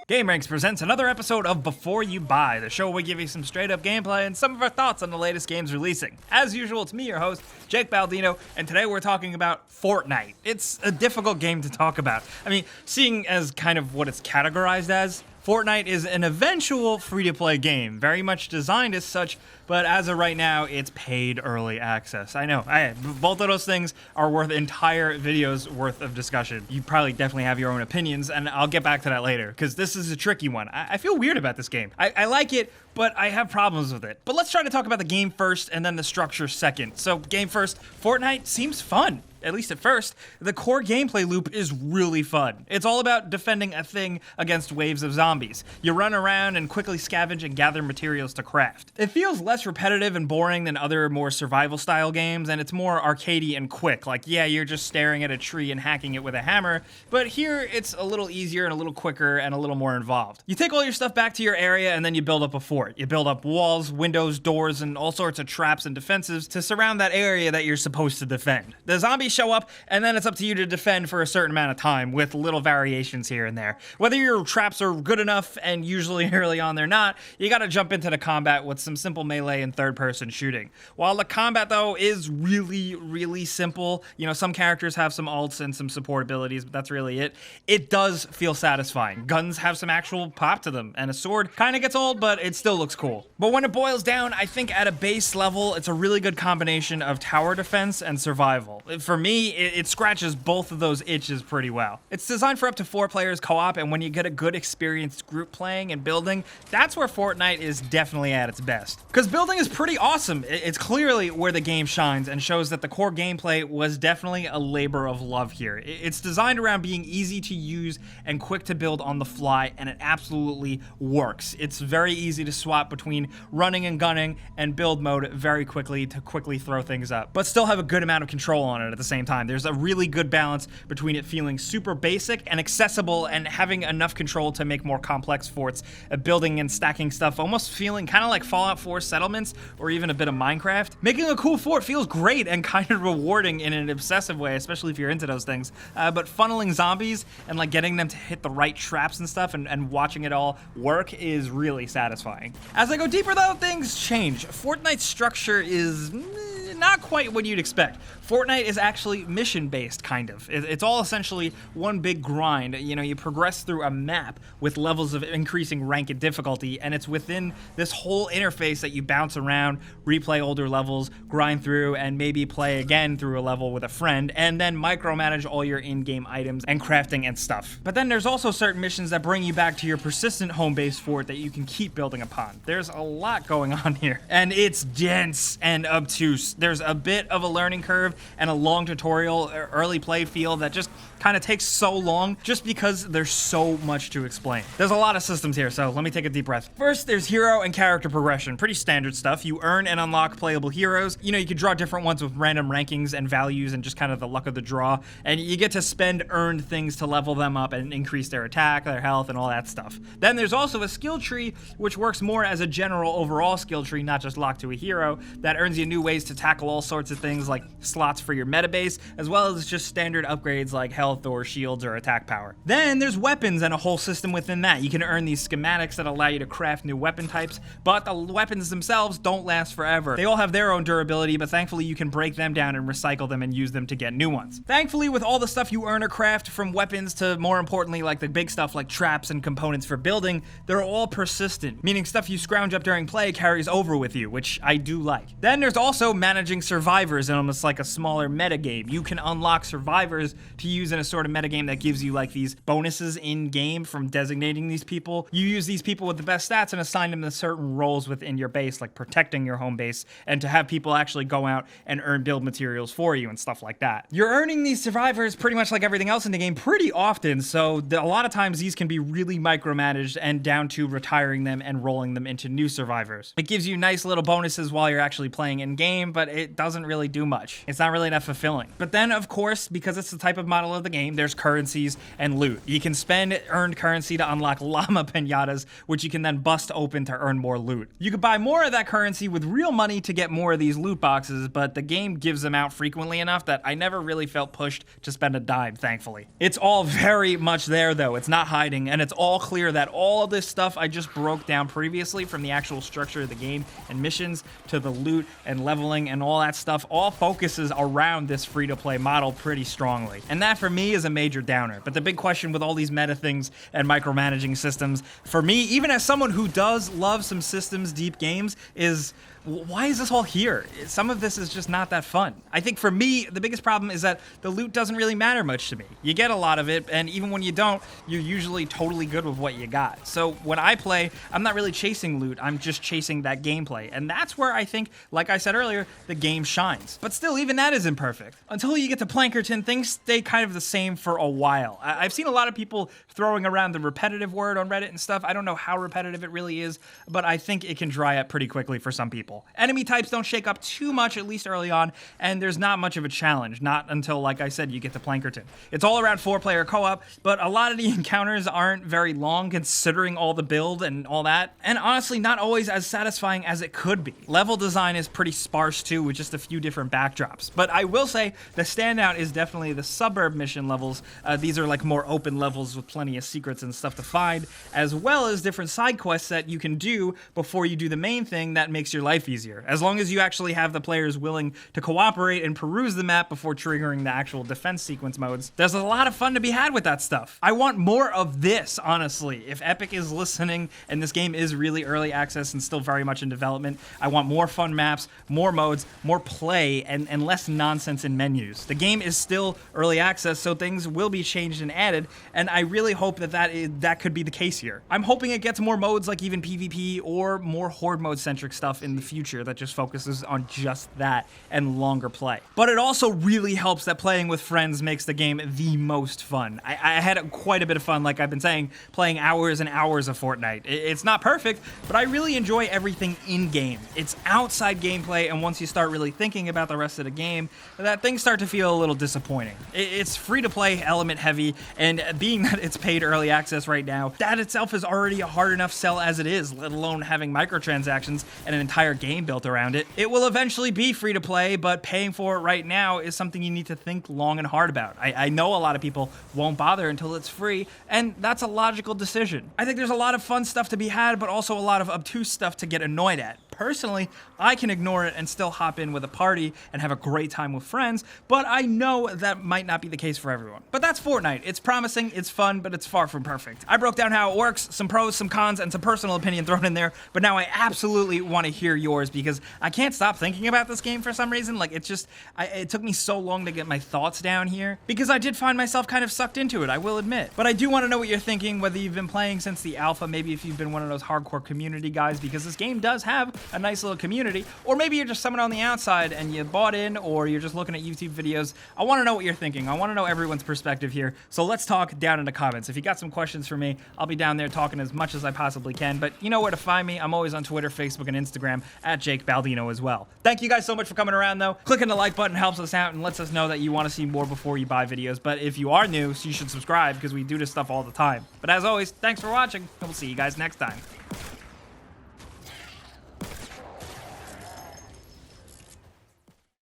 GameRanks presents another episode of Before You Buy, the show where we give you some straight up gameplay and some of our thoughts on the latest games releasing. As usual, it's me, your host, Jake Baldino, and today we're talking about Fortnite. It's a difficult game to talk about. I mean, seeing as kind of what it's categorized as, Fortnite is an eventual free-to-play game, very much designed as such, but as of right now, it's paid early access. I know, both of those things are worth entire videos worth of discussion. You probably definitely have your own opinions, and I'll get back to that later, because this is a tricky one. I feel weird about this game. I like it, but I have problems with it. But let's try to talk about the game first, and then the structure second. So, game first, Fortnite seems fun. At least at first, the core gameplay loop is really fun. It's all about defending a thing against waves of zombies. You run around and quickly scavenge and gather materials to craft. It feels less repetitive and boring than other more survival style games, and it's more arcadey and quick. Like, yeah, you're just staring at a tree and hacking it with a hammer, but here it's a little easier and a little quicker and a little more involved. You take all your stuff back to your area and then you build up a fort. You build up walls, windows, doors, and all sorts of traps and defenses to surround that area that you're supposed to defend. The zombies show up, and then it's up to you to defend for a certain amount of time with little variations here and there. Whether your traps are good enough, and usually early on they're not, you gotta jump into the combat with some simple melee and third-person shooting. While the combat, though, is really, really simple, you know, some characters have some ults and some support abilities, but that's really it. It does feel satisfying. Guns have some actual pop to them, and a sword kinda gets old, but it still looks cool. But when it boils down, I think at a base level, it's a really good combination of tower defense and survival. For me, it scratches both of those itches pretty well. It's designed for up to 4 players co-op, and when you get a good experienced group playing and building, that's where Fortnite is definitely at its best. Because building is pretty awesome. It's clearly where the game shines and shows that the core gameplay was definitely a labor of love here. It's designed around being easy to use and quick to build on the fly, and it absolutely works. It's very easy to swap between running and gunning and build mode very quickly to quickly throw things up, but still have a good amount of control on it at the same time. There's a really good balance between it feeling super basic and accessible and having enough control to make more complex forts, building and stacking stuff, almost feeling kind of like Fallout 4 settlements or even a bit of Minecraft. Making a cool fort feels great and kind of rewarding in an obsessive way, especially if you're into those things. But funneling zombies and like getting them to hit the right traps and stuff and watching it all work is really satisfying. As I go deeper though, things change. Fortnite's structure is not quite what you'd expect. Fortnite is actually mission-based, kind of. It's all essentially one big grind. You know, you progress through a map with levels of increasing rank and difficulty, and it's within this whole interface that you bounce around, replay older levels, grind through, and maybe play again through a level with a friend, and then micromanage all your in-game items and crafting and stuff. But then there's also certain missions that bring you back to your persistent home base fort that you can keep building upon. There's a lot going on here, and it's dense and obtuse. There's a bit of a learning curve and a long tutorial early play feel that just kind of takes so long just because there's so much to explain. There's a lot of systems here, so let me take a deep breath. First, there's hero and character progression. Pretty standard stuff. You earn and unlock playable heroes. You know, you can draw different ones with random rankings and values and just kind of the luck of the draw, and you get to spend earned things to level them up and increase their attack, their health, and all that stuff. Then there's also a skill tree, which works more as a general overall skill tree, not just locked to a hero, that earns you new ways to tackle all sorts of things like slots for your meta base, as well as just standard upgrades like health or shields or attack power. Then there's weapons and a whole system within that. You can earn these schematics that allow you to craft new weapon types, but the weapons themselves don't last forever. They all have their own durability, but thankfully you can break them down and recycle them and use them to get new ones. Thankfully, with all the stuff you earn or craft, from weapons to more importantly like the big stuff like traps and components for building, they're all persistent, meaning stuff you scrounge up during play carries over with you, which I do like. Then there's also managing survivors in almost like a smaller meta game. You can unlock survivors to use in a sort of metagame that gives you like these bonuses in game from designating these people. You use these people with the best stats and assign them to certain roles within your base, like protecting your home base, and to have people actually go out and earn build materials for you and stuff like that. You're earning these survivors pretty much like everything else in the game pretty often, so a lot of times these can be really micromanaged and down to retiring them and rolling them into new survivors. It gives you nice little bonuses while you're actually playing in game, but it doesn't really do much. It's not really that fulfilling. But then, of course, because it's the type of model of the game, there's currencies and loot. You can spend earned currency to unlock llama pinatas, which you can then bust open to earn more loot. You could buy more of that currency with real money to get more of these loot boxes, but the game gives them out frequently enough that I never really felt pushed to spend a dime, thankfully. It's all very much there though, it's not hiding, and it's all clear that all of this stuff I just broke down previously, from the actual structure of the game and missions to the loot and leveling and all that stuff, all focuses around this free-to-play model pretty strongly. And that for me is a major downer. But the big question with all these meta things and micromanaging systems, for me, even as someone who does love some systems deep games, is why is this all here? Some of this is just not that fun. I think for me, the biggest problem is that the loot doesn't really matter much to me. You get a lot of it, and even when you don't, you're usually totally good with what you got. So when I play, I'm not really chasing loot, I'm just chasing that gameplay. And that's where I think, like I said earlier, the game shines. But still, even that is imperfect. Until you get to Plankerton, things stay kind of the same for a while. I've seen a lot of people throwing around the repetitive word on Reddit and stuff. I don't know how repetitive it really is, but I think it can dry up pretty quickly for some people. Enemy types don't shake up too much, at least early on, and there's not much of a challenge, not until, like I said, you get to Plankerton. It's all around 4-player co-op, but a lot of the encounters aren't very long considering all the build and all that, and honestly not always as satisfying as it could be. Level design is pretty sparse too, with just a few different backdrops, but I will say the standout is definitely the suburb mission levels. These are like more open levels with plenty of secrets and stuff to find, as well as different side quests that you can do before you do the main thing that makes your life easier, as long as you actually have the players willing to cooperate and peruse the map before triggering the actual defense sequence modes. There's a lot of fun to be had with that stuff. I want more of this, honestly. If Epic is listening and this game is really early access and still very much in development, I want more fun maps, more modes, more play, and less nonsense in menus. The game is still early access, so things will be changed and added, and I really hope that could be the case here. I'm hoping it gets more modes like even PvP or more horde mode centric stuff in the future that just focuses on just that and longer play. But it also really helps that playing with friends makes the game the most fun. I had quite a bit of fun, like I've been saying, playing hours and hours of Fortnite. It's not perfect, but I really enjoy everything in-game. It's outside gameplay, and once you start really thinking about the rest of the game, that things start to feel a little disappointing. It's free-to-play, element heavy, and being that it's paid early access right now, that itself is already a hard enough sell as it is, let alone having microtransactions and an entire game built around it. It will eventually be free to play, but paying for it right now is something you need to think long and hard about. I know a lot of people won't bother until it's free, and that's a logical decision. I think there's a lot of fun stuff to be had, but also a lot of obtuse stuff to get annoyed at. Personally, I can ignore it and still hop in with a party and have a great time with friends, but I know that might not be the case for everyone. But that's Fortnite. It's promising, it's fun, but it's far from perfect. I broke down how it works, some pros, some cons, and some personal opinion thrown in there, but now I absolutely want to hear yours because I can't stop thinking about this game for some reason. Like, it took me so long to get my thoughts down here because I did find myself kind of sucked into it, I will admit. But I do want to know what you're thinking, whether you've been playing since the alpha, maybe if you've been one of those hardcore community guys, because this game does have a nice little community, or maybe you're just someone on the outside and you bought in, or you're just looking at YouTube videos. I want to know what you're thinking. I want to know everyone's perspective here. So let's talk down in the comments. If you got some questions for me, I'll be down there talking as much as I possibly can, but you know where to find me. I'm always on Twitter, Facebook, and Instagram at Jake Baldino as well. Thank you guys so much for coming around though. Clicking the like button helps us out and lets us know that you want to see more before you buy videos, but if you are new, you should subscribe because we do this stuff all the time. But as always, thanks for watching, and we'll see you guys next time.